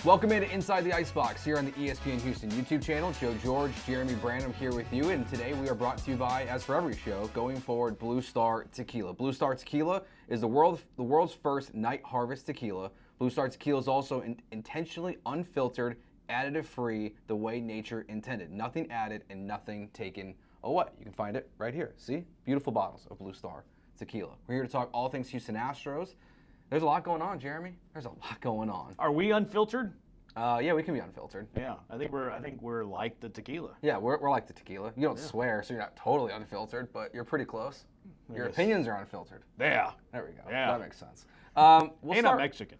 Welcome into Inside the Icebox here on the ESPN Houston YouTube channel. Joe George, Jeremy Branham here with you, and today we are brought to you by, as for every show, going forward, Blue Star Tequila. Blue Star Tequila is the world's first night harvest tequila. Blue Star Tequila is also intentionally unfiltered, additive-free, the way nature intended. Nothing added and nothing taken away. You can find it right here. See? Beautiful bottles of Blue Star Tequila. We're here to talk all things Houston Astros. There's a lot going on, Jeremy. There's a lot going on. Are we unfiltered? Yeah, we can be unfiltered. Yeah, I think we're like the tequila. Yeah, we're like the tequila. You don't swear, so you're not totally unfiltered, but you're pretty close. Your opinions are unfiltered. Yeah. There we go. Yeah. That makes sense. I'm Mexican.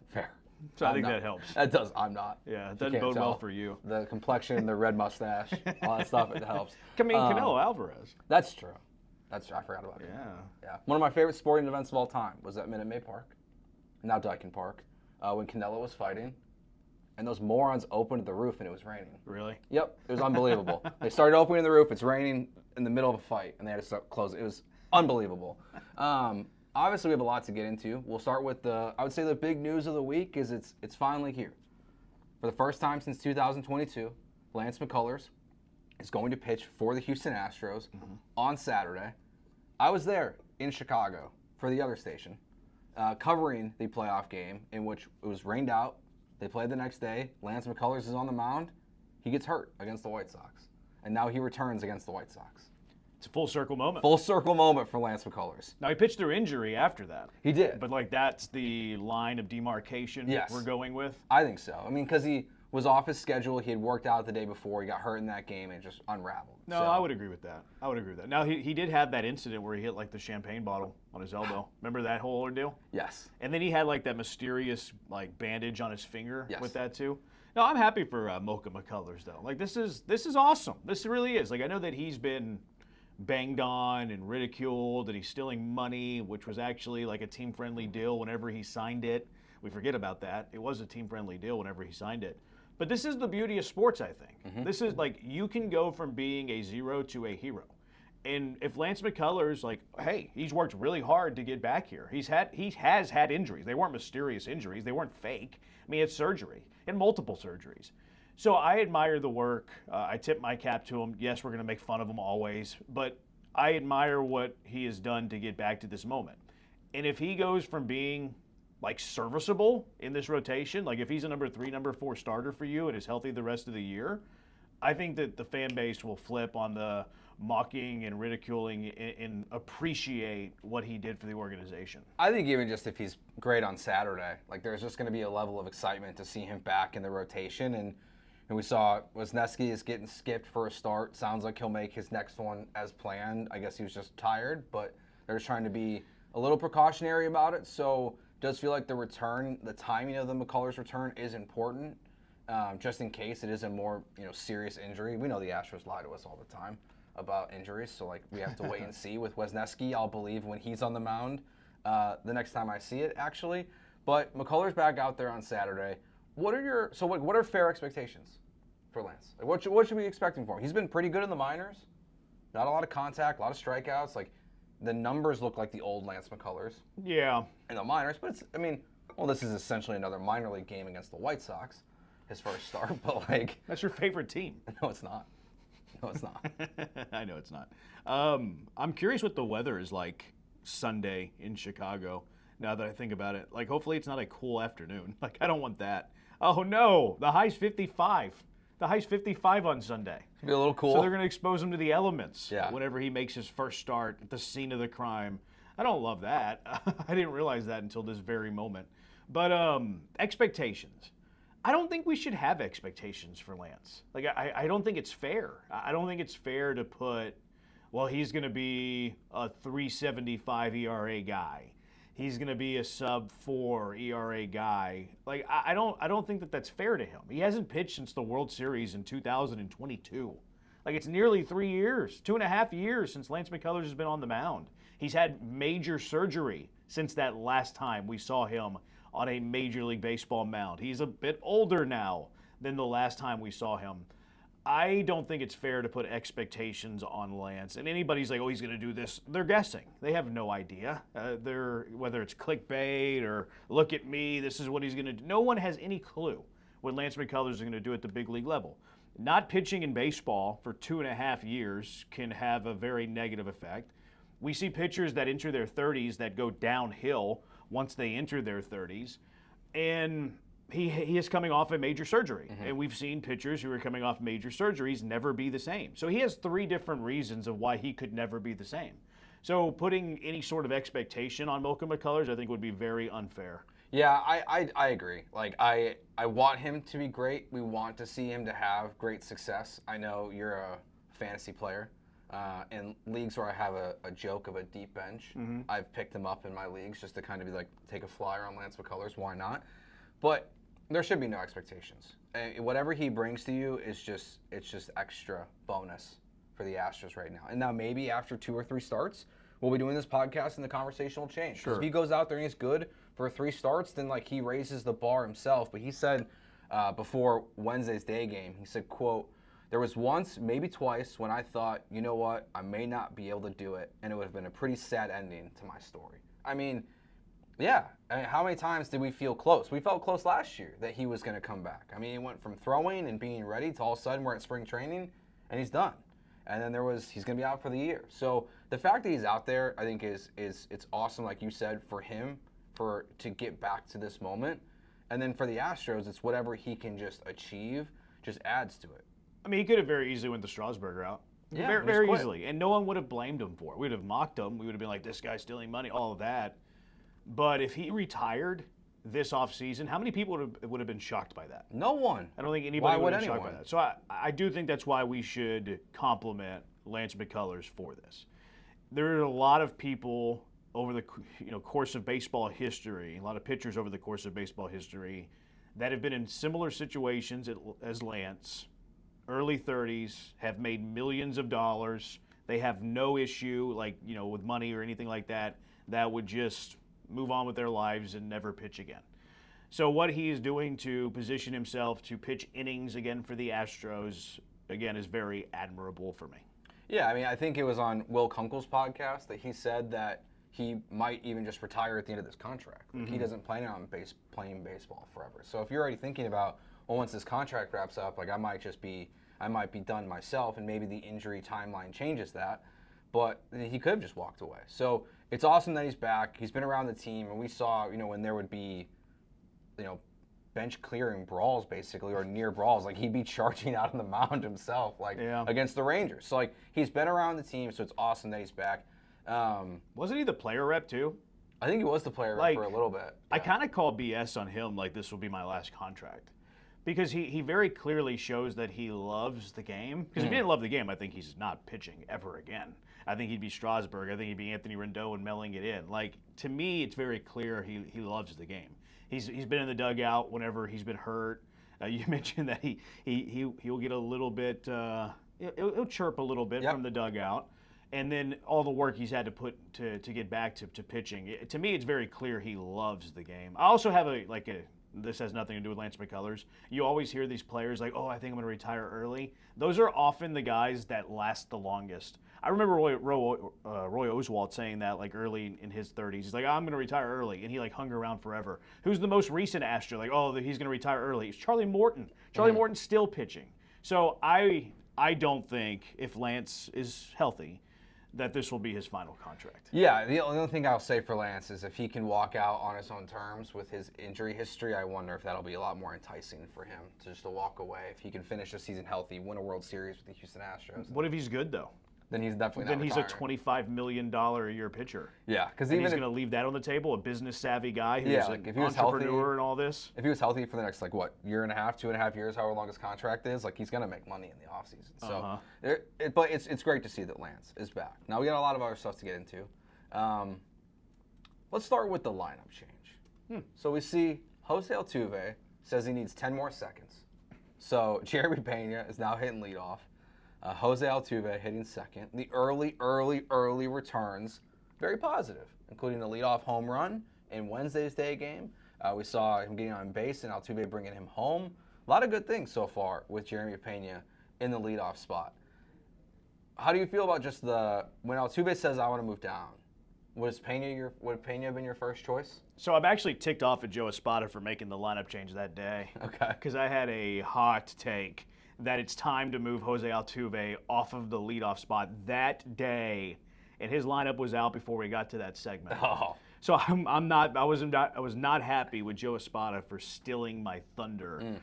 Fair. So I think that helps. That does. I'm not. Yeah, it doesn't bode well for you. The complexion, the red mustache, all that stuff, it helps. Canelo Alvarez. That's true. I forgot about it. Yeah. One of my favorite sporting events of all time was at Minute Maid Park, now Dyken Park, when Canelo was fighting, and those morons opened the roof and it was raining. Really? Yep. It was unbelievable. They started opening the roof, it's raining in the middle of a fight, and they had to start closing. It was unbelievable. Obviously, we have a lot to get into. We'll start with I would say the big news of the week is it's finally here. For the first time since 2022, Lance McCullers is going to pitch for the Houston Astros on Saturday. I was there in Chicago for the other station, covering the playoff game in which it was rained out. They played the next day. Lance McCullers is on the mound. He gets hurt against the White Sox. And now he returns against the White Sox. It's a full circle moment. Full circle moment for Lance McCullers. Now, he pitched through injury after that. He did. But, that's the line of demarcation we're going with? I think so. I mean, because he was off his schedule. He had worked out the day before. He got hurt in that game and it just unraveled. No, I would agree with that. Now, he did have that incident where he hit, the champagne bottle on his elbow. Remember that whole ordeal? Yes. And then he had, that mysterious, bandage on his finger with that, too. No, I'm happy for Mocha McCullers, though. This is awesome. This really is. I know that he's been banged on and ridiculed, and he's stealing money, which was actually, a team-friendly deal whenever he signed it. We forget about that. It was a team-friendly deal whenever he signed it. But this is the beauty of sports, I think. This is you can go from being a zero to a hero. And if Lance McCullers, hey, he's worked really hard to get back here. He has had injuries. They weren't mysterious injuries. They weren't fake. I mean, he had surgery and multiple surgeries. So I admire the work. I tip my cap to him. Yes, we're going to make fun of him always, but I admire what he has done to get back to this moment. And if he goes from being serviceable in this rotation, if he's a number 3, number 4 starter for you and is healthy the rest of the year, I think that the fan base will flip on the mocking and ridiculing and appreciate what he did for the organization. I think even just if he's great on Saturday, there's just going to be a level of excitement to see him back in the rotation. And we saw Wisniewski is getting skipped for a start. Sounds like he'll make his next one as planned. I guess he was just tired, but they're just trying to be a little precautionary about it. So does feel like the timing of the McCullers return is important, just in case it is a more serious injury. We know the Astros lie to us all the time about injuries, so we have to wait and see. With Wisniewski, I'll believe when he's on the mound the next time I see it, actually. But McCullers back out there on Saturday. What are fair expectations for Lance? What should we be expecting for him? He's been pretty good in the minors. Not a lot of contact, a lot of strikeouts. The numbers look like the old Lance McCullers. Yeah. In the minors, but this is essentially another minor league game against the White Sox, his first start, but That's your favorite team. No, it's not. I know it's not. I'm curious what the weather is like Sunday in Chicago, now that I think about it. Hopefully it's not a cool afternoon. I don't want that. Oh, no. The high's 55. The high's 55 on Sunday. It'll be a little cool. So they're going to expose him to the elements whenever he makes his first start at the scene of the crime. I don't love that. I didn't realize that until this very moment. But expectations. I don't think we should have expectations for Lance. I don't think it's fair. I don't think it's fair to put, he's going to be a 3.75 ERA guy. He's going to be a sub-4 ERA guy. I don't think that that's fair to him. He hasn't pitched since the World Series in 2022. It's nearly 3 years, 2.5 years since Lance McCullers has been on the mound. He's had major surgery since that last time we saw him on a Major League Baseball mound. He's a bit older now than the last time we saw him. I don't think it's fair to put expectations on Lance. And anybody's like, oh, he's going to do this. They're guessing. They have no idea. Whether it's clickbait or look at me, this is what he's going to do. No one has any clue what Lance McCullers is going to do at the big league level. Not pitching in baseball for 2.5 years can have a very negative effect. We see pitchers that enter their 30s that go downhill once they enter their 30s. And he is coming off a major surgery. And we've seen pitchers who are coming off major surgeries never be the same. So he has 3 different reasons of why he could never be the same. So putting any sort of expectation on Malcolm McCullers, I think, would be very unfair. Yeah, I agree. Like, I want him to be great. We want to see him to have great success. I know you're a fantasy player. In leagues where I have a joke of a deep bench, I've picked him up in my leagues just to kind of be like, take a flyer on Lance McCullers. Why not? But there should be no expectations. Whatever he brings to you it's just extra bonus for the Astros right now. And now maybe after 2 or 3 starts, we'll be doing this podcast and the conversation will change. Sure. If he goes out there and he's good for 3 starts, then like he raises the bar himself. But he said before Wednesday's day game, he said, quote, "There was once, maybe twice, when I thought, you know what, I may not be able to do it, and it would have been a pretty sad ending to my story." I mean, yeah. I mean, how many times did we feel close? We felt close last year that he was going to come back. I mean, he went from throwing and being ready to all of a sudden we're at spring training, and he's done. And then he's going to be out for the year. So the fact that he's out there, I think, is it's awesome, like you said, for him to get back to this moment. And then for the Astros, it's whatever he can just achieve just adds to it. I mean, he could have very easily went the Strasburger route. Yeah, very easily. And no one would have blamed him for it. We would have mocked him. We would have been like, this guy's stealing money, all of that. But if he retired this offseason, how many people would have been shocked by that? No one. I don't think anybody would have been shocked by that. So I do think that's why we should compliment Lance McCullers for this. There are a lot of people over the course of baseball history, a lot of pitchers over the course of baseball history that have been in similar situations as Lance, early 30s, have made millions of dollars. They have no issue with money or anything like that would just move on with their lives and never pitch again. So what he is doing to position himself to pitch innings again for the Astros, again, is very admirable for me. Yeah, I mean, I think it was on Will Kunkel's podcast that he said that he might even just retire at the end of this contract. He doesn't plan on playing baseball forever. So if you're already thinking about, well, once this contract wraps up, like I might be done myself, and maybe the injury timeline changes that. But he could have just walked away. So it's awesome that he's back. He's been around the team, and we saw, when there would be, bench clearing brawls basically, or near brawls, like he'd be charging out on the mound himself, against the Rangers. So he's been around the team, so it's awesome that he's back. Wasn't he the player rep too? I think he was the player rep for a little bit. Yeah. I kind of call BS on him, this will be my last contract. Because he very clearly shows that he loves the game. Because if he didn't love the game, I think he's not pitching ever again. I think he'd be Strasburg. I think he'd be Anthony Rendon and mailing it in. To me, it's very clear he loves the game. He's been in the dugout whenever he's been hurt. You mentioned that he'll get a little bit, he'll chirp a little bit from the dugout. And then all the work he's had to put to get back to pitching. To me, it's very clear he loves the game. I also have this has nothing to do with Lance McCullers. You always hear these players like, oh, I think I'm going to retire early. Those are often the guys that last the longest. I remember Roy Oswalt saying that early in his 30s. He's like, I'm going to retire early, and he hung around forever. Who's the most recent Astro? He's going to retire early. It's Charlie Morton. Charlie Morton's still pitching. So I don't think if Lance is healthy that this will be his final contract. Yeah, the only thing I'll say for Lance is if he can walk out on his own terms with his injury history, I wonder if that'll be a lot more enticing for him to walk away. If he can finish the season healthy, win a World Series with the Houston Astros. What if he's good, though? Then he's definitely not retiring. Then he's a $25 million a year pitcher. Yeah, because he's going to leave that on the table. A business savvy guy who's an entrepreneur and all this. If he was healthy for the next year and a half, 2.5 years, however long his contract is, he's going to make money in the offseason. So, but it's great to see that Lance is back. Now we got a lot of other stuff to get into. Let's start with the lineup change. So we see Jose Altuve says he needs 10 more seconds. So Jeremy Pena is now hitting leadoff. Jose Altuve hitting second. The early returns, very positive, including a leadoff home run in Wednesday's day game. We saw him getting on base and Altuve bringing him home. A lot of good things so far with Jeremy Pena in the leadoff spot. How do you feel about just when Altuve says, I want to move down? Would Pena have been your first choice? So I'm actually ticked off at Joe Espada for making the lineup change that day. Okay. Because I had a hot take that it's time to move Jose Altuve off of the leadoff spot that day, and his lineup was out before we got to that segment. Oh. So I was not happy with Joe Espada for stealing my thunder.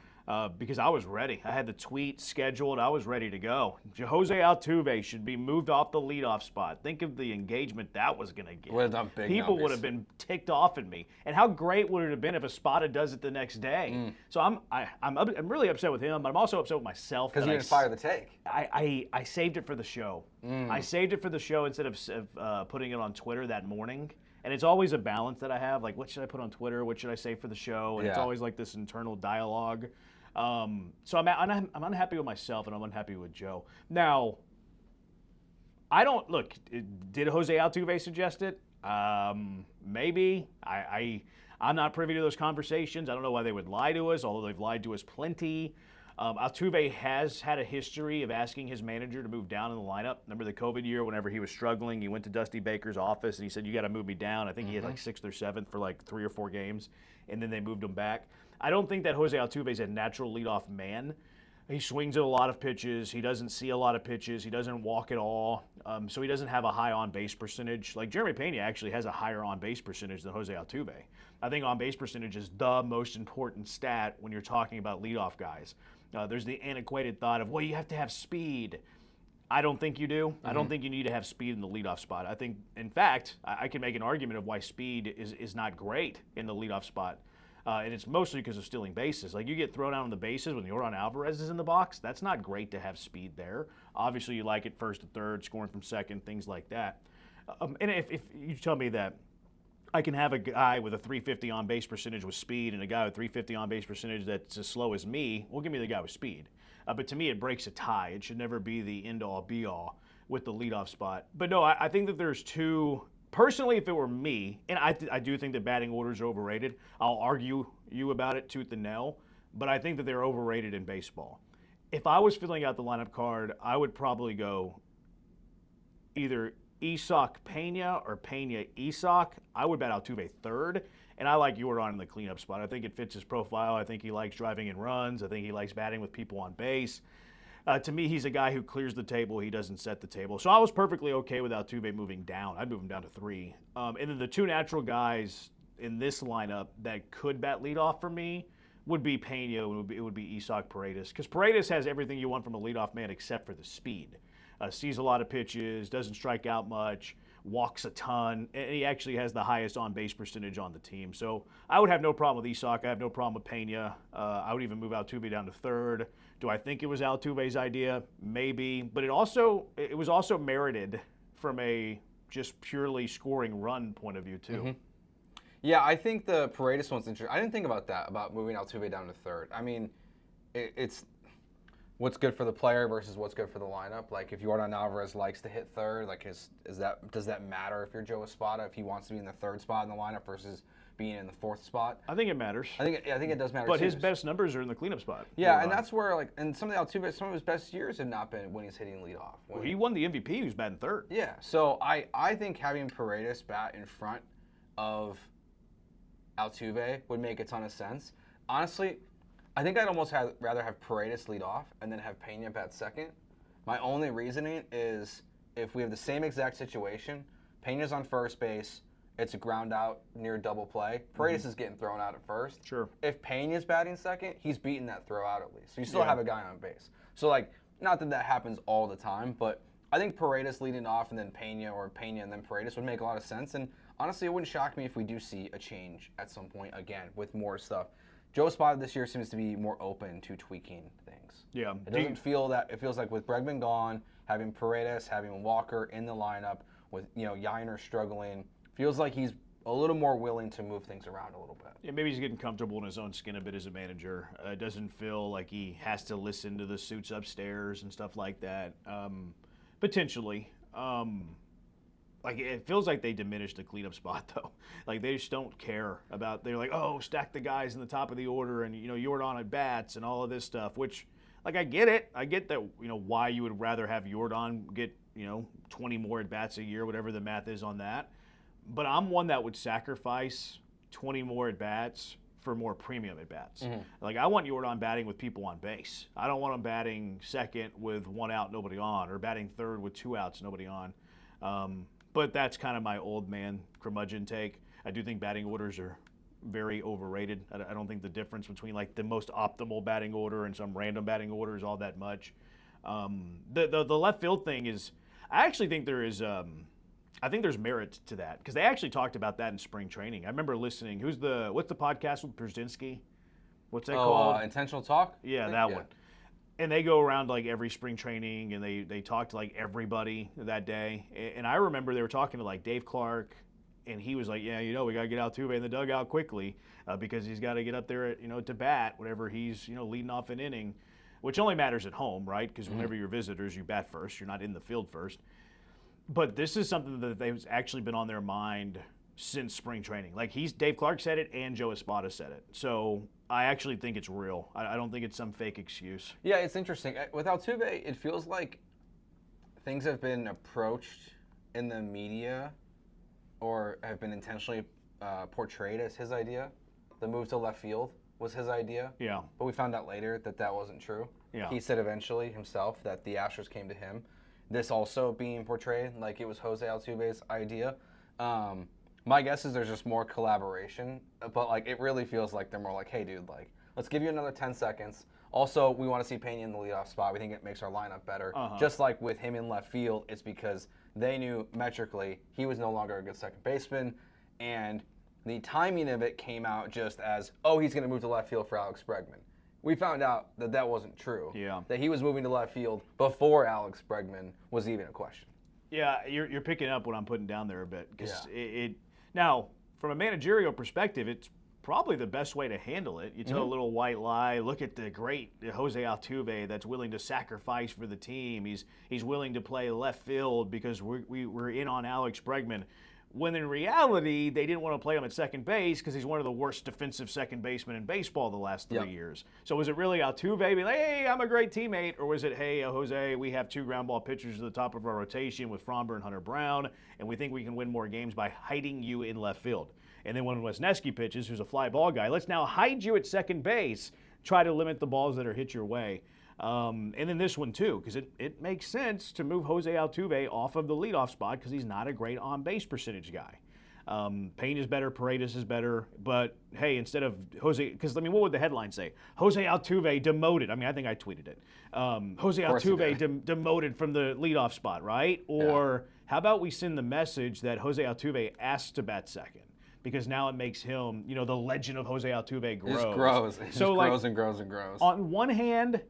Because I was ready. I had the tweet scheduled. I was ready to go. Jose Altuve should be moved off the leadoff spot. Think of the engagement that was going to get. Would have done big People numbers. would have been ticked off at me. And how great would it have been if Espada does it the next day? So I'm really upset with him, but I'm also upset with myself. Because you didn't fire the take. I saved it for the show. I saved it for the show instead of putting it on Twitter that morning. And it's always a balance that I have. Like, what should I put on Twitter? What should I say for the show? And it's always like this internal dialogue. So I'm unhappy with myself, and I'm unhappy with Joe. Now, I don't look. Did Jose Altuve suggest it? Maybe. I'm not privy to those conversations. I don't know why they would lie to us, although they've lied to us plenty. Altuve has had a history of asking his manager to move down in the lineup. Remember the COVID year, whenever he was struggling, he went to Dusty Baker's office and he said, "You got to move me down." I think he had like 6th or 7th for like 3 or 4 games, and then they moved him back. I don't think that Jose Altuve is a natural leadoff man. He swings at a lot of pitches. He doesn't see a lot of pitches. He doesn't walk at all. So he doesn't have a high on-base percentage. Like Jeremy Pena actually has a higher on-base percentage than Jose Altuve. I think on-base percentage is the most important stat when you're talking about leadoff guys. There's the antiquated thought of, well, you have to have speed. I don't think you do. I don't think you need to have speed in the leadoff spot. I think, in fact, I can make an argument of why speed is not great in the leadoff spot. And it's mostly because of stealing bases. Like, you get thrown out on the bases when Yordan Alvarez is in the box. That's not great to have speed there. Obviously, you like it first to third, scoring from second, things like that. And if you tell me that I can have a guy with a 350 on-base percentage with speed and a guy with 350 on-base percentage that's as slow as me, well, give me the guy with speed. But to me, it breaks a tie. It should never be the end-all, be-all with the leadoff spot. But no, I think that there's two. Personally, if it were me, and I do think that batting orders are overrated. I'll argue you about it tooth and nail, but I think that they're overrated in baseball. If I was filling out the lineup card, I would probably go either Isak Pena or Pena Isak. I would bat Altuve third, and I like Yordan in the cleanup spot. I think it fits his profile. I think he likes driving in runs. I think he likes batting with people on base. To me, he's a guy who clears the table. He doesn't set the table. So I was perfectly okay with Altuve moving down. I'd move him down to 3. And then the two natural guys in this lineup that could bat leadoff for me would be Pena. It would be Isak Paredes. Because Paredes has everything you want from a leadoff man except for the speed. Sees a lot of pitches, doesn't strike out much, walks a ton, and he actually has the highest on-base percentage on the team. So I would have no problem with Isak. I have no problem with Pena. I would even move Altuve down to 3rd. Do I think it was Altuve's idea? Maybe. But it was also merited from a just purely scoring run point of view, too. Yeah, I think the Paredes one's interesting. I didn't think about that, about moving Altuve down to 3rd. I mean, it's what's good for the player versus what's good for the lineup. Like, if Yordan Alvarez likes to hit 3rd, like, does that matter if you're Joe Espada, if he wants to be in the 3rd spot in the lineup versus being in the 4th spot? I think it matters. I think it does matter. But his best numbers are in the cleanup spot. Yeah, and that's where, like, and some of his best years have not been when he's hitting leadoff. Well, he won the MVP. He was batting 3rd. Yeah, so I think having Paredes bat in front of Altuve would make a ton of sense. Honestly, I think I'd almost rather have Paredes lead off and then have Pena bat 2nd. My only reasoning is if we have the same exact situation, Pena's on first base, it's a ground out near double play. Paredes is getting thrown out at 1st. Sure. If Pena's batting 2nd, he's beating that throw out at least. So you still have a guy on base. So, like, not that happens all the time, but I think Paredes leading off and then Pena, or Pena and then Paredes would make a lot of sense. And honestly, it wouldn't shock me if we do see a change at some point again with more stuff. Joe Espada this year seems to be more open to tweaking things. Yeah. It doesn't feel that. It feels like with Bregman gone, having Paredes, having Walker in the lineup, with Yainer struggling, feels like he's a little more willing to move things around a little bit. Yeah, maybe he's getting comfortable in his own skin a bit as a manager. It doesn't feel like he has to listen to the suits upstairs and stuff like that. Potentially. Like, it feels like they diminished the cleanup spot, though. Like, they just don't care about. They're like, oh, stack the guys in the top of the order, and Yordan at bats and all of this stuff. Which, Like, I get it. I get that, why you would rather have Yordan get, 20 more at-bats a year, whatever the math is on that. But I'm one that would sacrifice 20 more at-bats for more premium at-bats. Mm-hmm. Like, I want Yordan batting with people on base. I don't want him batting second with 1 out, nobody on, or batting third with 2 outs, nobody on. But that's kind of my old man curmudgeon take. I do think batting orders are very overrated. I don't think the difference between like the most optimal batting order and some random batting order is all that much. The left field thing is, I actually think there is, I think there's merit to that because they actually talked about that in spring training. I remember listening. What's the podcast with Brzezinski? What's that called? Intentional Talk? Yeah, that one. And they go around like every spring training and they talk to like everybody that day. And I remember they were talking to like Dave Clark. And he was like, yeah, we got to get Altuve in the dugout quickly because he's got to get up there, to bat whenever he's, leading off an inning, which only matters at home, right? Because whenever you're visitors, you bat first. You're not in the field first. But this is something that they've actually been on their mind since spring training. Like Dave Clark said it and Joe Espada said it. So I actually think it's real. I don't think it's some fake excuse. Yeah, it's interesting. With Altuve, it feels like things have been approached in the media or have been intentionally portrayed as his idea. The move to left field was his idea. Yeah. But we found out later that wasn't true. Yeah. He said eventually himself that the Astros came to him. This also being portrayed like it was Jose Altuve's idea. My guess is there's just more collaboration, but like it really feels like they're more like, hey, dude, like let's give you another 10 seconds. Also, we want to see Pena in the leadoff spot. We think it makes our lineup better. Just like with him in left field, it's because they knew metrically he was no longer a good second baseman, and the timing of it came out just as, he's going to move to left field for Alex Bregman. We found out that wasn't true. Yeah. That he was moving to left field before Alex Bregman was even a question. Yeah, you're picking up what I'm putting down there a bit. Because now, from a managerial perspective, it's probably the best way to handle it. You tell a little white lie. Look at the great Jose Altuve that's willing to sacrifice for the team. He's willing to play left field because we're in on Alex Bregman. When in reality, they didn't want to play him at second base because he's one of the worst defensive second basemen in baseball the last 3 years. So was it really Altuve being like, hey, I'm a great teammate? Or was it, hey, Jose, we have 2 ground ball pitchers at the top of our rotation with Fromber and Hunter Brown, and we think we can win more games by hiding you in left field. And then when Wesneski pitches, who's a fly ball guy, let's now hide you at second base, try to limit the balls that are hit your way. And then this one too, because it makes sense to move Jose Altuve off of the leadoff spot because he's not a great on-base percentage guy. Payne is better, Paredes is better, but hey, instead of Jose, because what would the headline say? Jose Altuve demoted. I think I tweeted it. Jose Altuve demoted from the leadoff spot, right? Or how about we send the message that Jose Altuve asked to bat second? Because now it makes him, the legend of Jose Altuve grows. It just grows. It so grows and grows and grows. On one hand,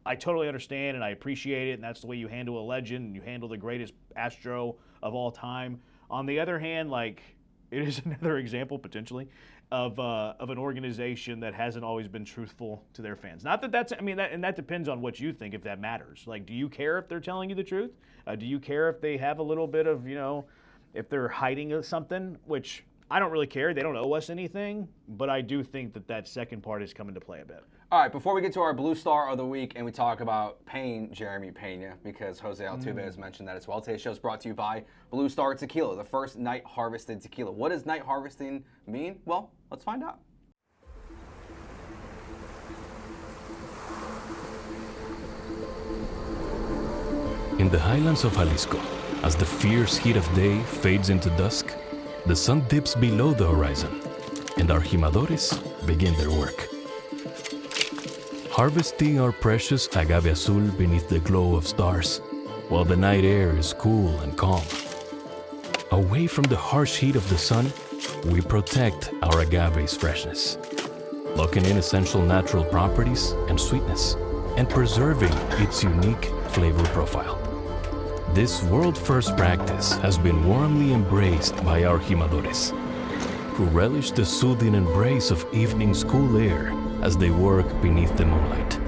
I totally understand and I appreciate it, and that's the way you handle a legend, and you handle the greatest Astro of all time. On the other hand, it is another example, potentially, of an organization that hasn't always been truthful to their fans. Not that that's, and that depends on what you think, if that matters. Do you care if they're telling you the truth? Do you care if they have a little bit of, if they're hiding something, which I don't really care. They don't owe us anything, but I do think that second part is coming to play a bit. All right, before we get to our Blue Star of the Week and we talk about Jeremy Pena, because Jose Altuve has mentioned that as well. Today's show is brought to you by Blue Star Tequila, the first night harvested tequila. What does night harvesting mean? Well, let's find out. In the highlands of Jalisco, as the fierce heat of day fades into dusk, the sun dips below the horizon, and our jimadores begin their work. Harvesting our precious agave azul beneath the glow of stars, while the night air is cool and calm. Away from the harsh heat of the sun, we protect our agave's freshness, locking in essential natural properties and sweetness, and preserving its unique flavor profile. This world-first practice has been warmly embraced by our jimadores, who relish the soothing embrace of evening's cool air as they work beneath the moonlight.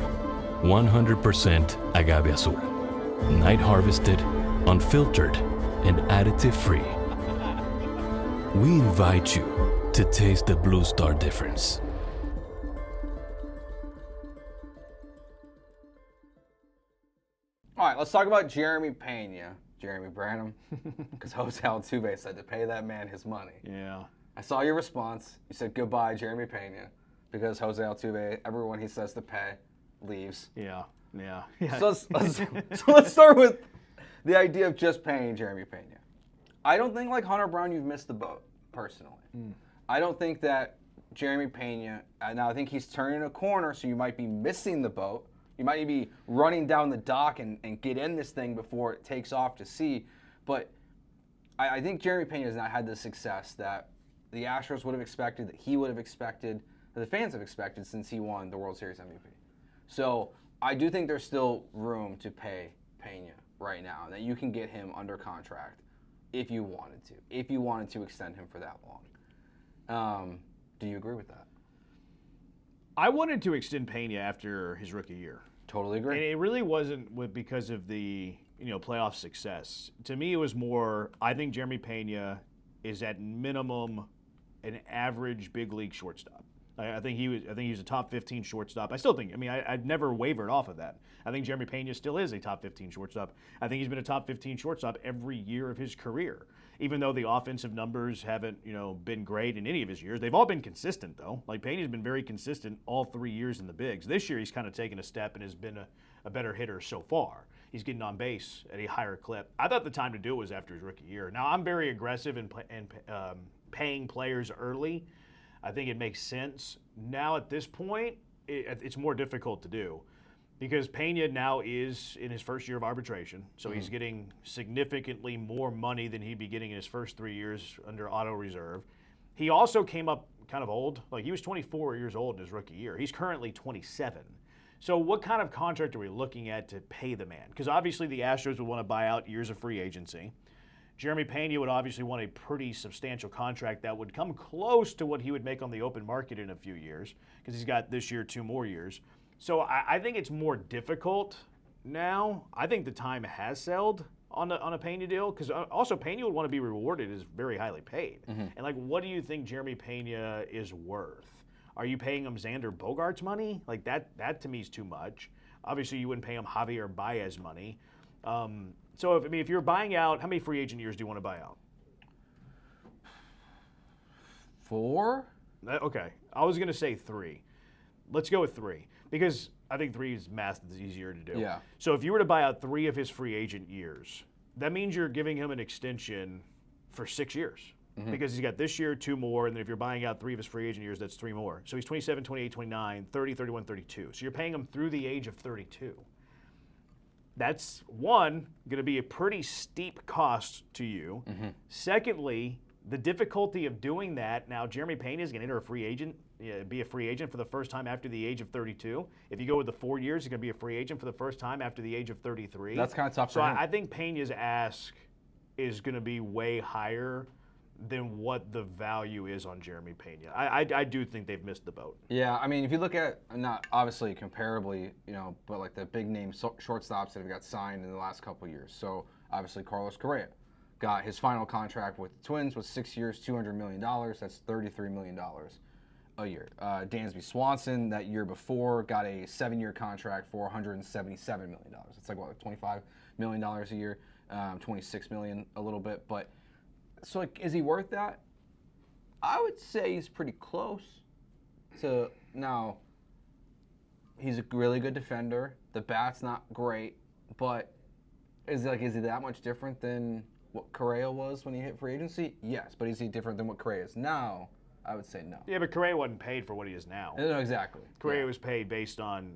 100% agave azul, night harvested, unfiltered, and additive-free. We invite you to taste the Blue Star difference. let's talk about Jeremy Pena. Jeremy Branham, because Jose Altuve said to pay that man his money. Yeah. I saw your response. You said goodbye, Jeremy Pena, because Jose Altuve, everyone he says to pay, leaves. Yeah. So let's start with the idea of just paying Jeremy Pena. I don't think, like Hunter Brown, you've missed the boat, personally. I don't think that Jeremy Pena, now I think he's turning a corner, so you might be missing the boat. You might be running down the dock and get in this thing before it takes off to sea. But I think Jeremy Pena has not had the success that the Astros would have expected, that he would have expected, that the fans have expected since he won the World Series MVP. So I do think there's still room to pay Pena right now, that you can get him under contract if you wanted to extend him for that long. Do you agree with that? I wanted to extend Pena after his rookie year. Totally agree. And it really wasn't because of the playoff success. To me, it was more, I think Jeremy Pena is at minimum an average big league shortstop. I think he was a top 15 shortstop. I still think, I've never wavered off of that. I think Jeremy Pena still is a top 15 shortstop. I think he's been a top 15 shortstop every year of his career. Even though the offensive numbers haven't, been great in any of his years, they've all been consistent though. Like Pena's been very consistent all 3 years in the bigs. This year he's kind of taken a step and has been a better hitter so far. He's getting on base at a higher clip. I thought the time to do it was after his rookie year. Now I'm very aggressive in paying players early. I think it makes sense. Now at this point, it's more difficult to do. Because Pena now is in his first year of arbitration, so he's getting significantly more money than he'd be getting in his first 3 years under auto reserve. He also came up kind of old. Like he was 24 years old in his rookie year. He's currently 27. So what kind of contract are we looking at to pay the man? Because obviously the Astros would want to buy out years of free agency. Jeremy Pena would obviously want a pretty substantial contract that would come close to what he would make on the open market in a few years, because he's got this year 2 more years. So I think it's more difficult now. I think the time has sailed on a Pena deal, because also Pena would want to be rewarded as very highly paid. And like, what do you think Jeremy Pena is worth? Are you paying him Xander Bogaerts money? Like that to me is too much. Obviously, you wouldn't pay him Javier Baez money. So if you're buying out, how many free agent years do you want to buy out? 4? Okay, I was gonna say 3. Let's go with 3. Because I think 3 is math that's easier to do. Yeah. So if you were to buy out 3 of his free agent years, that means you're giving him an extension for 6 years. Because he's got this year, 2 more, and then if you're buying out 3 of his free agent years, that's 3 more. So he's 27, 28, 29, 30, 31, 32. So you're paying him through the age of 32. That's, one, going to be a pretty steep cost to you. Secondly, the difficulty of doing that, now Jeremy Pena is going to enter be a free agent for the first time after the age of 32. If you go with the 4 years, he's going to be a free agent for the first time after the age of 33. That's kind of tough for him. So I think Pena's ask is going to be way higher than what the value is on Jeremy Pena. I do think they've missed the boat. Yeah, I mean, if you look at, not obviously comparably, but like the big name shortstops that have got signed in the last couple of years. So obviously Carlos Correa got his final contract with the Twins was 6 years, $200 million. That's $33 million a year. Dansby Swanson that year before got a 7-year contract for $177 million. It's like what, $25 million a year, $26 million a little bit. But so like, is he worth that? I would say he's pretty close to. Now, he's a really good defender. The bat's not great, but is he that much different than what Correa was when he hit free agency? Yes, but is he different than what Correa is now? I would say no. Yeah, but Correa wasn't paid for what he is now. No, exactly. Correa was paid based on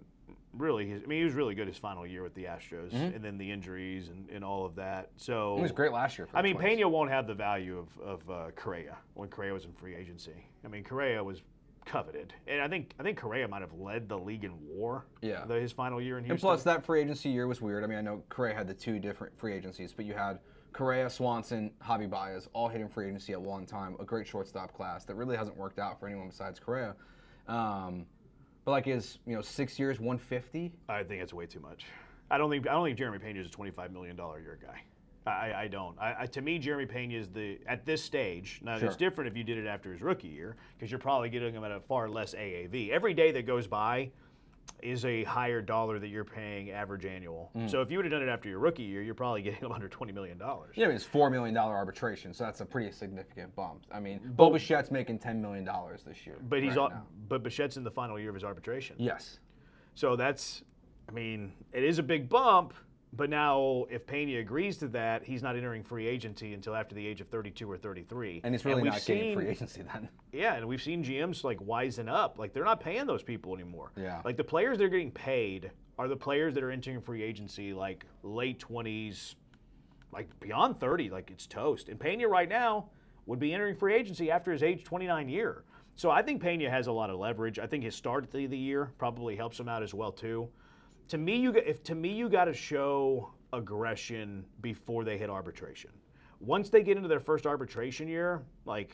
really he was really good his final year with the Astros, and then the injuries and all of that. So he was great last year. For the Twins. Pena won't have the value of Correa when Correa was in free agency. Correa was coveted, and I think Correa might have led the league in WAR. Yeah, his final year in Houston. And plus, that free agency year was weird. I know Correa had the 2 different free agencies, but you had Correa, Swanson, Javi Baez all hitting free agency at one time. A great shortstop class that really hasn't worked out for anyone besides Correa. But like is 6 years, 150? I think it's way too much. I don't think Jeremy Pena is a $25 million a year guy. I don't. To me, Jeremy Pena is at this stage. Now it's different if you did it after his rookie year, because you're probably getting him at a far less AAV. Every day that goes by, is a higher dollar that you're paying average annual. So if you would have done it after your rookie year, you're probably getting him under $20 million. Yeah, it's $4 million arbitration, so that's a pretty significant bump. I mean, Bo Bichette's making $10 million this year. But but Bichette's in the final year of his arbitration. Yes. So that's, I mean, it is a big bump. But now, if Pena agrees to that, he's not entering free agency until after the age of 32 or 33. And he's really not getting free agency then. Yeah, and we've seen GMs like wisen up. Like, they're not paying those people anymore. Yeah. Like, the players that are getting paid are the players that are entering free agency, like, late 20s, like, beyond 30. Like, it's toast. And Pena right now would be entering free agency after his age 29 year. So I think Pena has a lot of leverage. I think his start of the year probably helps him out as well, too. To me, you got to show aggression before they hit arbitration. Once they get into their first arbitration year, like,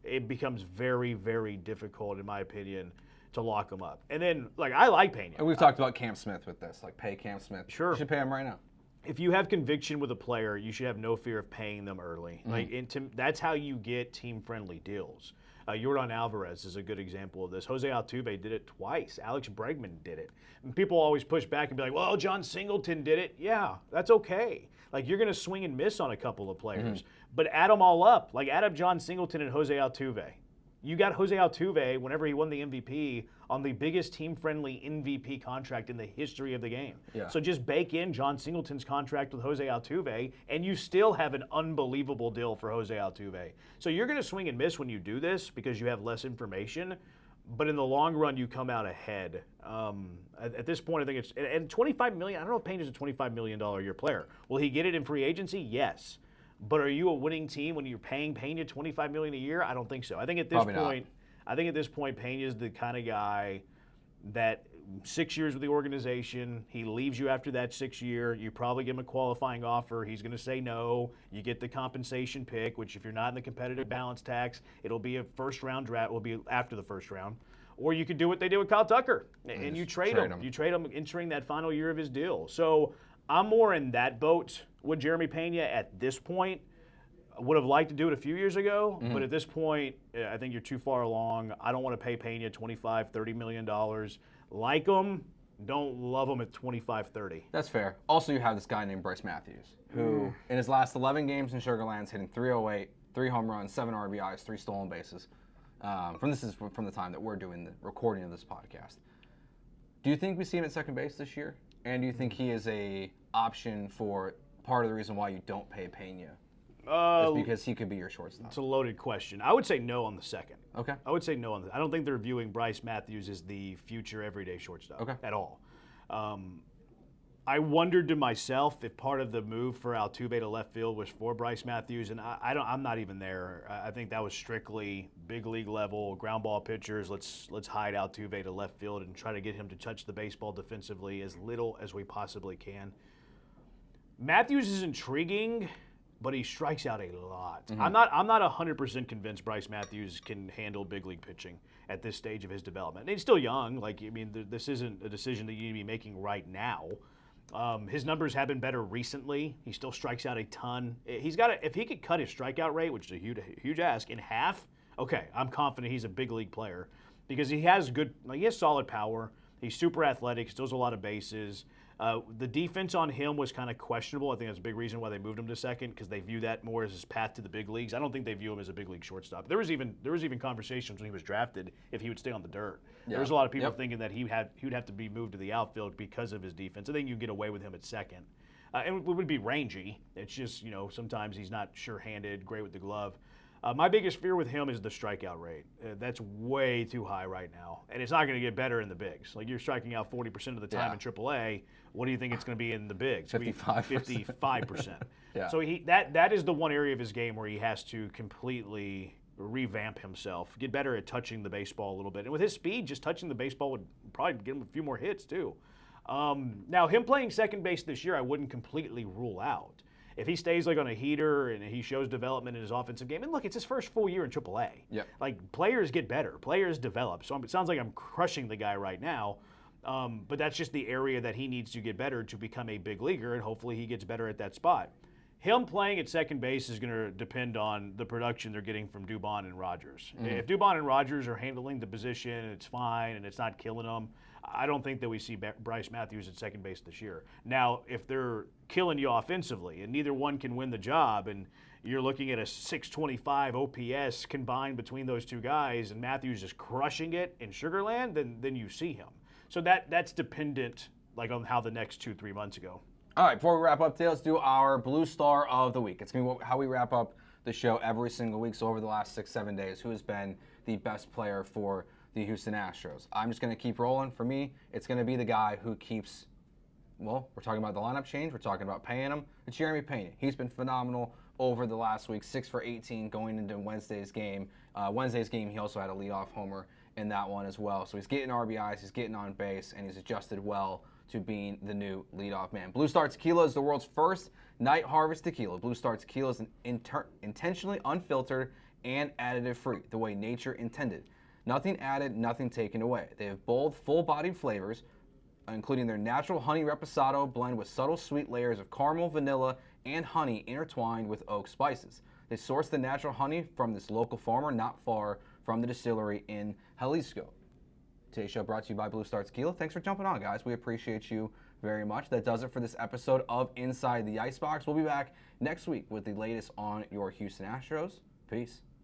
it becomes very, very difficult, in my opinion, to lock them up. And then, like, I like Pena. And we've talked about Cam Smith with this, like, pay Cam Smith. Sure. You should pay him right now. If you have conviction with a player, you should have no fear of paying them early. Like, that's how you get team-friendly deals. Yordan Alvarez is a good example of this. Jose Altuve did it twice. Alex Bregman did it. And people always push back and be like, well, John Singleton did it. Yeah, that's okay. Like, you're going to swing and miss on a couple of players. But add them all up. Like, add up John Singleton and Jose Altuve. You got Jose Altuve, whenever he won the MVP, on the biggest team-friendly MVP contract in the history of the game. Yeah. So just bake in John Singleton's contract with Jose Altuve, and you still have an unbelievable deal for Jose Altuve. So you're going to swing and miss when you do this because you have less information, but in the long run, you come out ahead. At this point, I think it's – and $25 million – I don't know if Pena's a $25 million a year player. Will he get it in free agency? Yes. But are you a winning team when you're paying Pena $25 million a year? I don't think so. I think at this point, Pena's the kind of guy that 6 years with the organization, he leaves you after that 6th year. You probably give him a qualifying offer. He's going to say no. You get the compensation pick, which if you're not in the competitive balance tax, it'll be a first-round draft. Will be after the first round. Or you could do what they did with Kyle Tucker, and you trade him. You trade him entering that final year of his deal. So I'm more in that boat with Jeremy Pena at this point. I would have liked to do it a few years ago, but at this point, I think you're too far along. I don't want to pay Pena $25, $30 million. Like him, don't love him at $25, $30. This fair. Also, you have this guy named Bryce Matthews, who in his last 11 games in Sugarland's hitting .308, 3 home runs, 7 RBIs, 3 stolen bases. From the time that we're doing the recording of this podcast. Do you think we see him at second base this year? And do you think he is a option for part of the reason why you don't pay Pena? Is because he could be your shortstop. It's a loaded question. I would say no on the second. Okay. I would say no on the. I don't think they're viewing Bryce Matthews as the future everyday shortstop at all. I wondered to myself if part of the move for Altuve to left field was for Bryce Matthews, and I'm not even there. I think that was strictly big league level ground ball pitchers. Let's hide Altuve to left field and try to get him to touch the baseball defensively as little as we possibly can. Matthews is intriguing, but he strikes out a lot. I'm not 100% convinced Bryce Matthews can handle big league pitching at this stage of his development. And he's still young. Like, I mean, this isn't a decision that you need to be making right now. His numbers have been better recently. He still strikes out a ton. If he could cut his strikeout rate, which is a huge ask, in half, okay, I'm confident he's a big league player because he has solid power. He's super athletic, steals a lot of bases. The defense on him was kind of questionable. I think that's a big reason why they moved him to second because they view that more as his path to the big leagues. I don't think they view him as a big league shortstop. There was even conversations when he was drafted if he would stay on the dirt. Yeah. There was a lot of people thinking that he'd have to be moved to the outfield because of his defense. I think you get away with him at second. And it would be rangy. It's just, sometimes he's not sure-handed, great with the glove. My biggest fear with him is the strikeout rate. That's way too high right now. And it's not going to get better in the bigs. Like, you're striking out 40% of the time in AAA. What do you think it's going to be in the bigs? 55%. 55%. Yeah. So that is the one area of his game where he has to completely revamp himself, get better at touching the baseball a little bit. And with his speed, just touching the baseball would probably get him a few more hits too. Now, him playing second base this year, I wouldn't completely rule out. If he stays like on a heater and he shows development in his offensive game, and look, it's his first full year in AAA. Yep. Like, players get better, players develop. So it sounds like I'm crushing the guy right now, but that's just the area that he needs to get better to become a big leaguer, and hopefully he gets better at that spot. him playing at second base is going to depend on the production they're getting from Dubon and Rogers. If Dubon and Rogers are handling the position, it's fine, and it's not killing them, I don't think that we see Bryce Matthews at second base this year. Now, if they're killing you offensively and neither one can win the job, and you're looking at a 625 OPS combined between those two guys, and Matthews is crushing it in Sugarland, then you see him. So that's dependent like on how the next 2-3 months go. All right, before we wrap up today, let's do our Blue Star of the Week. It's going to be how we wrap up the show every single week. So over the last 6-7 days, who has been the best player for the Houston Astros? I'm just going to keep rolling. For me, it's going to be the guy who keeps, well, we're talking about the lineup change. We're talking about paying him. It's Jeremy Pena. He's been phenomenal over the last week, 6 for 18 going into Wednesday's game. Wednesday's game, he also had a leadoff homer in that one as well. So he's getting RBIs, he's getting on base, and he's adjusted well to being the new leadoff man. Blue Star Tequila is the world's first night harvest tequila. Blue Star Tequila is intentionally unfiltered and additive-free, the way nature intended. Nothing added, nothing taken away. They have bold, full-bodied flavors, including their natural honey reposado blend with subtle sweet layers of caramel, vanilla, and honey intertwined with oak spices. They source the natural honey from this local farmer not far from the distillery in Jalisco. Today's show brought to you by Blue Star Tequila. Thanks for jumping on, guys. We appreciate you very much. That does it for this episode of Inside the Icebox. We'll be back next week with the latest on your Houston Astros. Peace.